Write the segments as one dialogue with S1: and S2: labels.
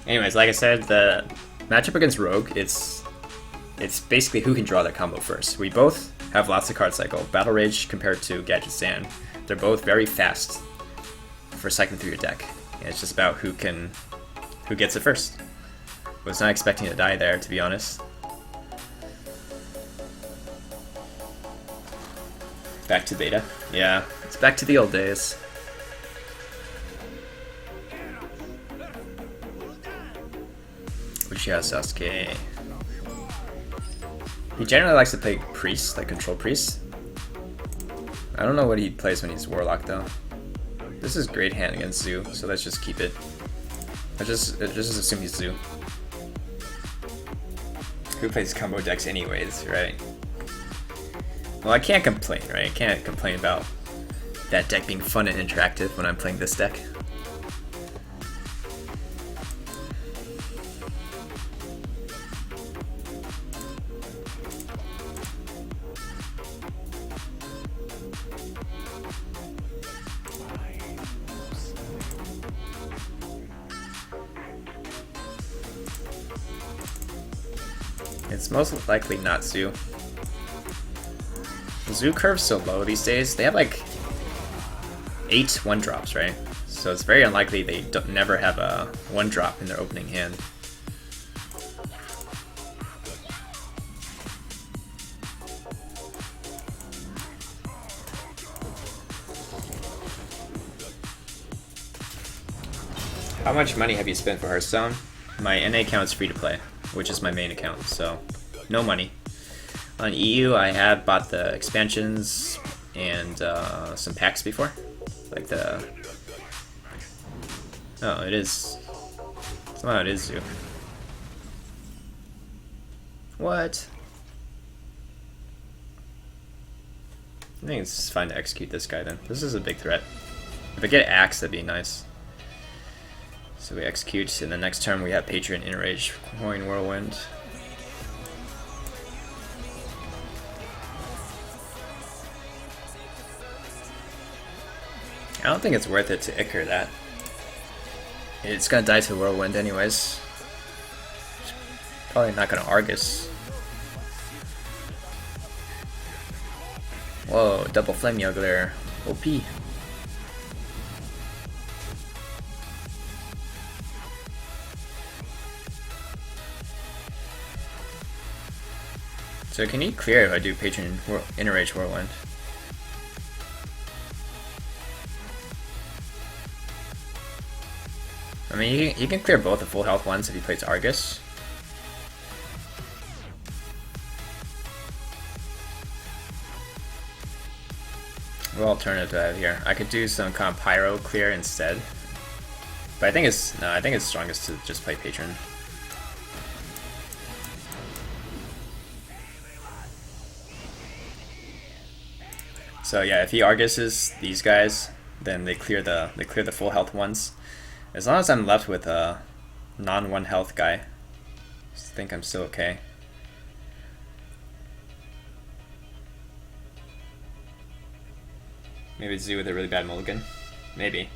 S1: Anyways, like I said, the matchup against Rogue, it's basically who can draw that combo first. We both have lots of card cycle. Battle Rage compared to Gadget Sand, they're both very fast for cycling through your deck. And it's just about who gets it first. Was not expecting to die there, to be honest. Back to beta. Yeah, it's back to the old days. Uchiha Sasuke. He generally likes to play Priest, like Control Priest. I don't know what he plays when he's Warlock though. This is great hand against Zoo, so let's just keep it. I just assume he's Zoo. Who plays combo decks anyways, right? Well, I can't complain, right? I can't complain about that deck being fun and interactive when I'm playing this deck. It's most likely not Zoo. The Zoo curve's so low these days. They have like 8 1-drops, right? So it's very unlikely they never have a 1-drop in their opening hand. How much money have you spent for Hearthstone? My NA account is free to play, which is my main account, so no money. On EU, I have bought the expansions and some packs before, like the. Oh, it is. Somehow it is Zoo. What? I think it's fine to execute this guy then. This is a big threat. If I get Axe, that'd be nice. So we execute, and the next turn we have Patron, Enrage, Coin, Whirlwind. I don't think it's worth it to Ichor that. It's gonna die to Whirlwind anyways. Probably not gonna Argus. Whoa, double Flame Juggler. OP. So can he clear if I do Patron Enrage Whirlwind? I mean, you can clear both the full health ones if he plays Argus. What alternative do I have here? I could do some kind of Pyro clear instead. But I think it's strongest to just play Patron. So yeah, if he Arguses these guys, then they clear the full health ones. As long as I'm left with a non-1 health guy, I think I'm still okay. Maybe Zoo with a really bad mulligan. Maybe.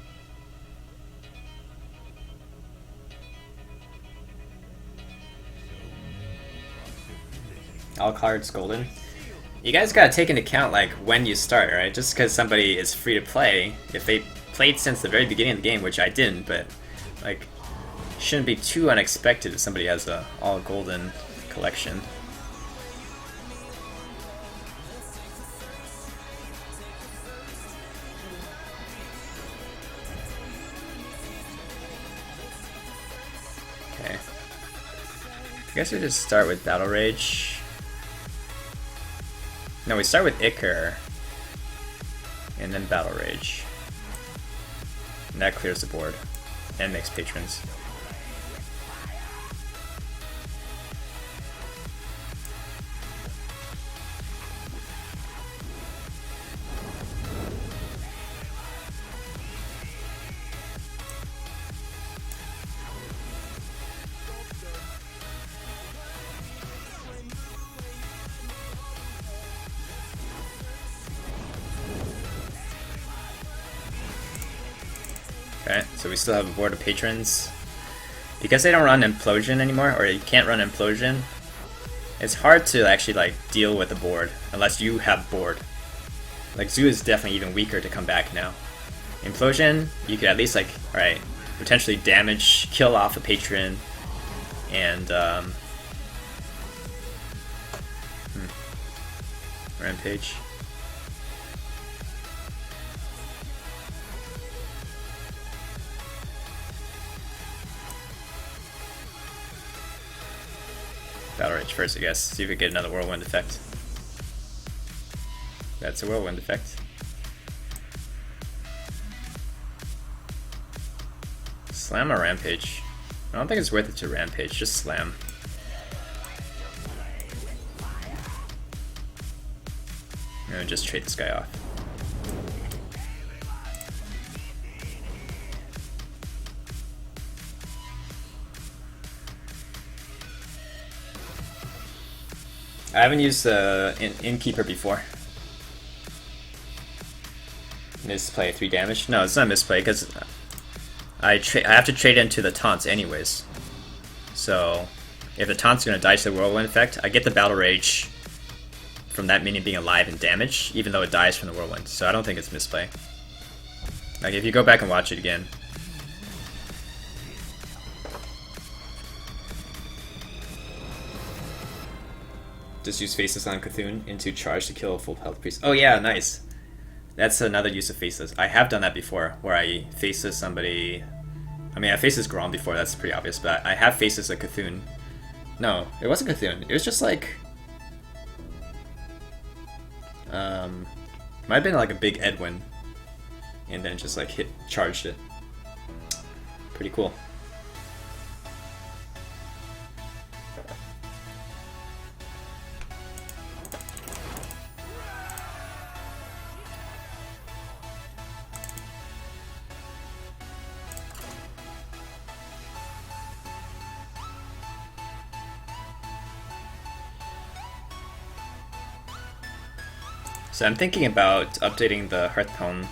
S1: All cards golden. You guys gotta take into account like when you start, right? Just because somebody is free to play, if they played since the very beginning of the game, which I didn't, but like shouldn't be too unexpected if somebody has a all golden collection. Okay. I guess we just start with Battle Rage. No, we start with Ichor, and then Battle Rage. And that clears the board, and makes patrons. Okay, so we still have a board of patrons. Because they don't run Implosion anymore, or you can't run Implosion, it's hard to actually like deal with the board unless you have board. Like Zoo is definitely even weaker to come back now. Implosion, you could at least like, alright, potentially damage, kill off a Patron, and Rampage. Battle Rage first, I guess. See if we get another Whirlwind effect. That's a Whirlwind effect. Slam or Rampage? I don't think it's worth it to Rampage, just Slam. And just trade this guy off. I haven't used Innkeeper before. Misplay 3 damage? No, it's not misplay because I have to trade into the taunts anyways. So if the taunt's gonna die to the Whirlwind effect, I get the Battle Rage from that minion being alive and damage, even though it dies from the Whirlwind. So I don't think it's misplay. Like if you go back and watch it again. Just use Faceless on Cthulhu into charge to kill a full health priest. Oh yeah, nice. That's another use of Faceless. I have done that before, where I Faceless somebody. I mean, I Faceless Grom before, that's pretty obvious, but I have Faceless a Cthulhu. No, it wasn't Cthulhu. It was just like... might have been like a big Edwin. And then just like charged it. Pretty cool. So I'm thinking about updating the Hearthpwn.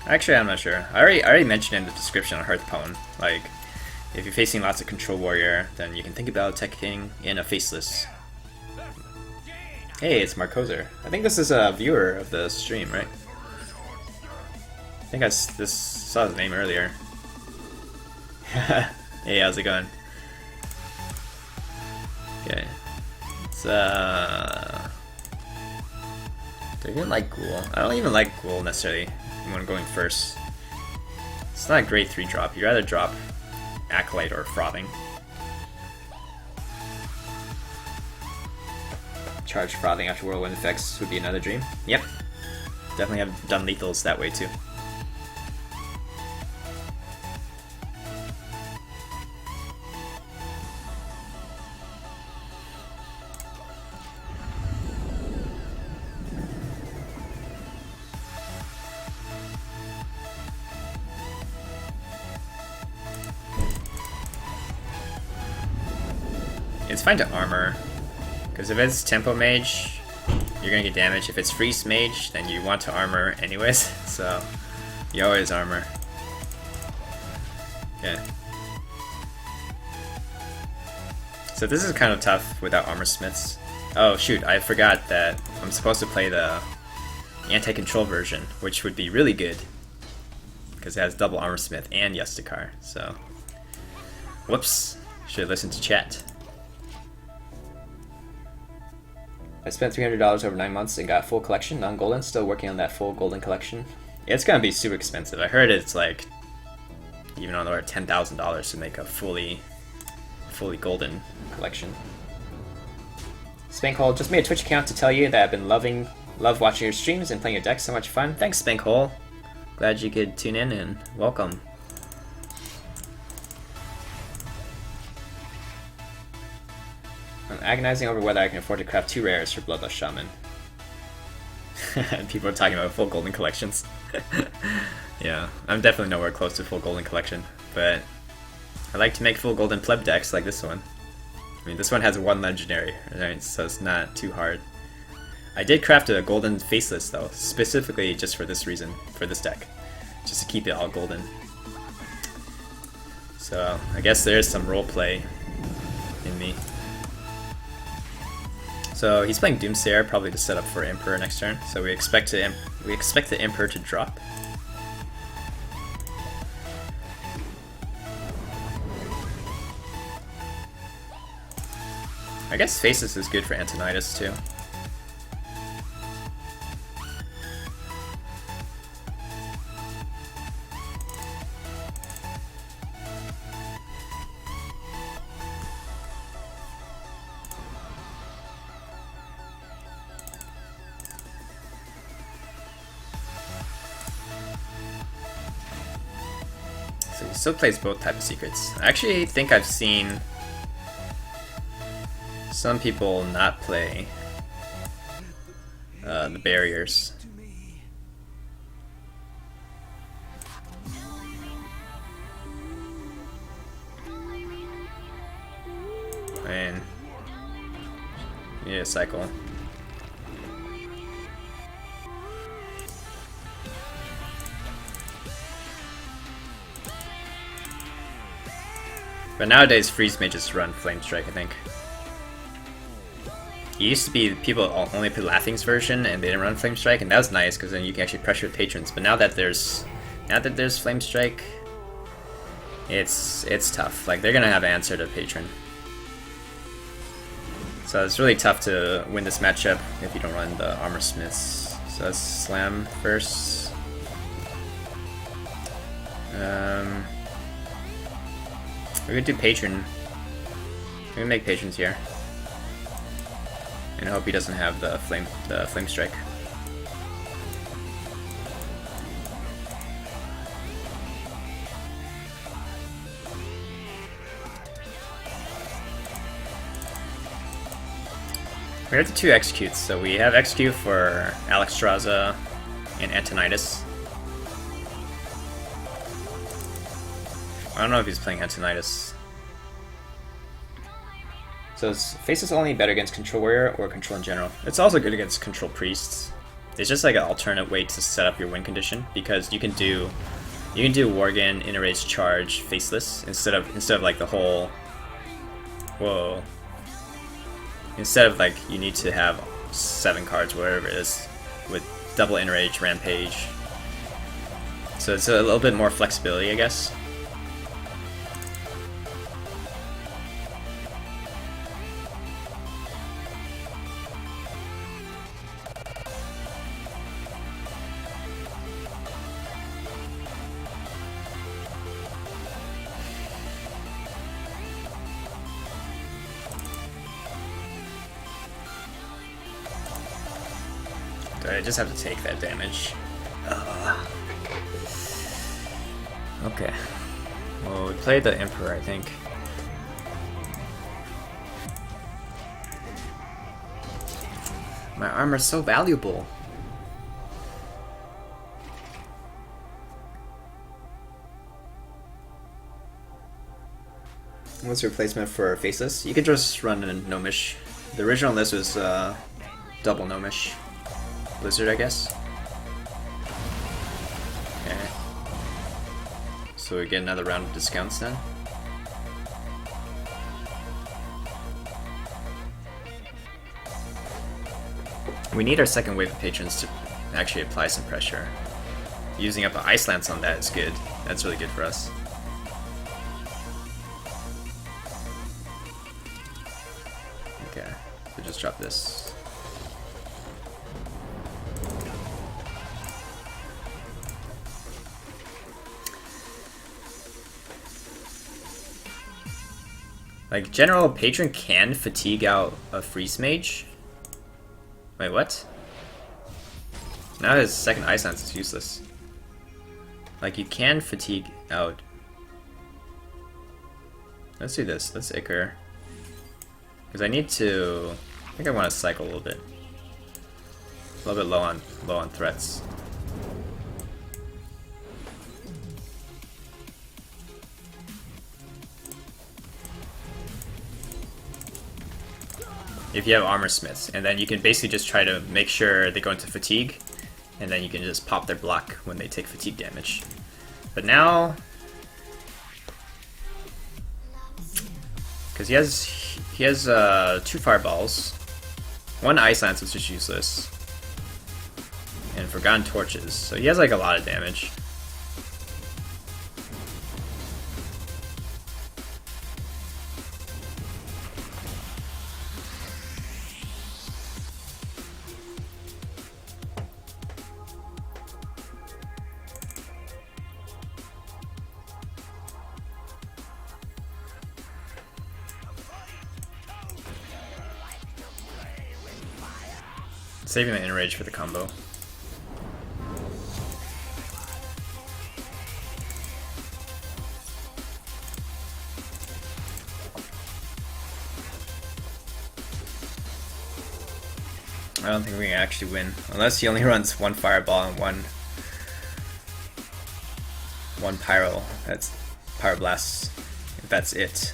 S1: Actually, I'm not sure. I already mentioned in the description on Hearthpwn, like, if you're facing lots of Control Warrior, then you can think about teching in a Faceless. Hey, it's Marcoser. I think this is a viewer of the stream, right? I think I saw his name earlier. Hey, how's it going? Okay. It's do I even like Ghoul? I don't even like Ghoul necessarily when going first. It's not a great 3-drop. You'd rather drop Acolyte or Frothing. Charge Frothing after Whirlwind effects would be another dream. Yep. Definitely have done lethals that way too. It's fine to armor, because if it's Tempo Mage, you're gonna get damage. If it's Freeze Mage, then you want to armor anyways, so you always armor. Yeah. So this is kind of tough without Armor Smiths. Oh shoot, I forgot that I'm supposed to play the anti-control version, which would be really good, because it has double Armor Smith and Yestakar, so... Whoops, should listen to chat. I spent $300 over 9 months and got full collection, non-golden, still working on that full golden collection. Yeah, it's gonna be super expensive. I heard it's like, even on the order $10,000 to make a fully golden collection. Spankhole, just made a Twitch account to tell you that I've been love watching your streams and playing your deck, so much fun. Thanks, Spankhole. Glad you could tune in and welcome. I'm agonizing over whether I can afford to craft 2 rares for Bloodlust Shaman. People are talking about full golden collections. Yeah, I'm definitely nowhere close to full golden collection, but I like to make full golden pleb decks like this one. I mean, this one has 1 legendary, right? So it's not too hard. I did craft a golden Faceless though, specifically just for this reason, for this deck. Just to keep it all golden. So I guess there is some role play in me. So he's playing Doomsayer probably to set up for Emperor next turn. So we expect the Emperor to drop. I guess Faceless is good for Antonidas too. So he still plays both types of secrets. I actually think I've seen some people not play the barriers. And you need a cycle. But nowadays, Freeze may just run Flame Strike, I think. It used to be people only play Laughing's version and they didn't run Flame Strike, and that was nice because then you can actually pressure patrons. But now that there's Flame Strike, it's tough. Like, they're gonna have answer to Patron. So it's really tough to win this matchup if you don't run the Armor Smiths. So let's slam first. We're gonna do Patron. We're gonna make Patrons here. And I hope he doesn't have the flame strike. We have the 2 executes, so we have execute for Alexstrasza and Antonidas. I don't know if he's playing Antonidas. So Face is only better against Control Warrior or Control in general. It's also good against Control Priests. It's just like an alternate way to set up your win condition, because you can do Worgen, Inner Rage, Charge, Faceless instead of like the whole. Whoa. Instead of like you need to have 7 cards, whatever it is, with double Inner Rage, Rampage. So it's a little bit more flexibility, I guess. I just have to take that damage. Okay. Well, we played the Emperor, I think. My armor's so valuable. What's your replacement for Faceless? You can just run a Gnomish. The original list was double Gnomish. Blizzard, I guess. Okay. So we get another round of discounts then. We need our second wave of patrons to actually apply some pressure. Using up an Ice Lance on that is good. That's really good for us. Okay, so just drop this. Like, general Patron can fatigue out a Freeze Mage. Wait, what? Now his second Ice Lance is useless. Like, you can fatigue out. Let's do this. Let's Icar. Because I need to. I think I want to cycle a little bit. A little bit low on threats. If you have Armor Smiths, and then you can basically just try to make sure they go into fatigue, and then you can just pop their block when they take fatigue damage. But now, because he has 2 fireballs, 1 ice lance which is useless, and forgotten torches. So he has like a lot of damage. Saving the enrage for the combo. I don't think we can actually win unless he only runs 1 fireball and one pyro. That's pyroblast. If that's it.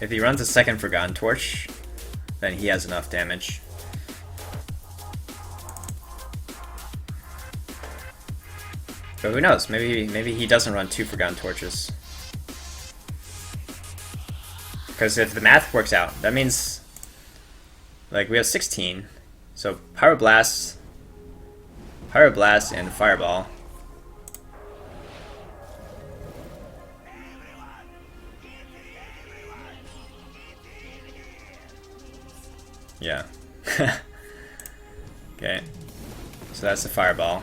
S1: If he runs a second forgotten torch, then he has enough damage. But who knows? Maybe he doesn't run 2 forgotten torches. Because if the math works out, that means like we have 16. So pyroblast and fireball. Yeah. Okay. So that's the fireball.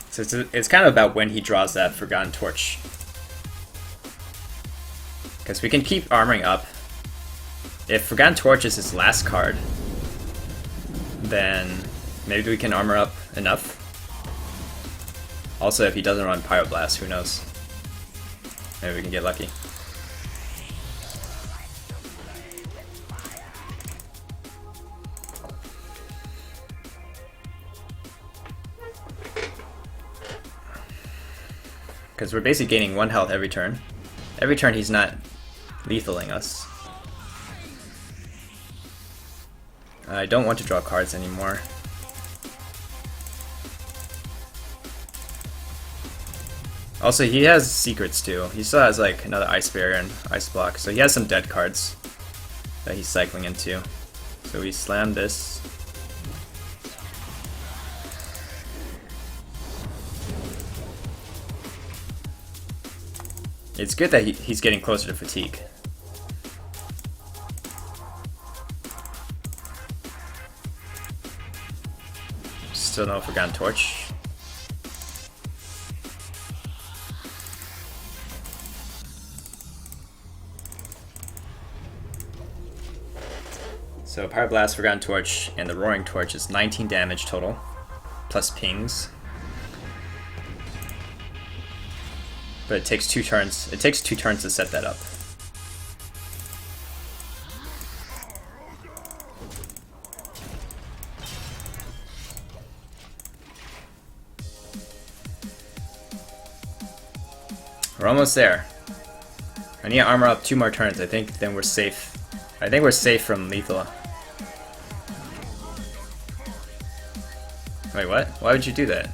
S1: So it's kind of about when he draws that Forgotten Torch. Because we can keep armoring up. If Forgotten Torch is his last card, then maybe we can armor up enough. Also, if he doesn't run Pyroblast, who knows? Maybe we can get lucky. Because we're basically gaining 1 health every turn. Every turn he's not lethaling us. I don't want to draw cards anymore. Also, he has secrets too. He still has like another Ice Barrier and Ice Block, so he has some dead cards that he's cycling into. So we slam this. It's good that he's getting closer to fatigue. Still no Forgotten Torch. So Pyroblast, Forgotten Torch, and the Roaring Torch is 19 damage total, plus pings. But it takes 2 turns. It takes 2 turns to set that up. We're almost there. I need to armor up 2 more turns. I think then we're safe. I think we're safe from lethal. Wait, what? Why would you do that?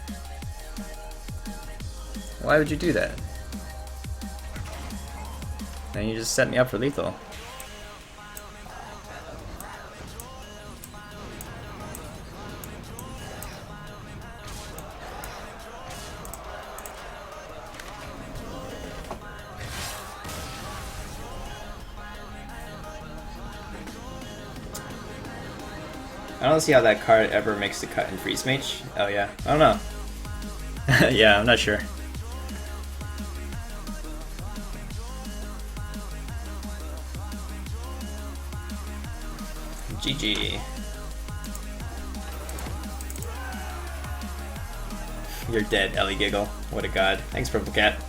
S1: Why would you do that? Then you just set me up for lethal. I don't see how that card ever makes the cut in Freeze Mage. Oh yeah, I don't know. Yeah, I'm not sure. GG. You're dead, Ellie Giggle. What a god. Thanks, Purple Cat.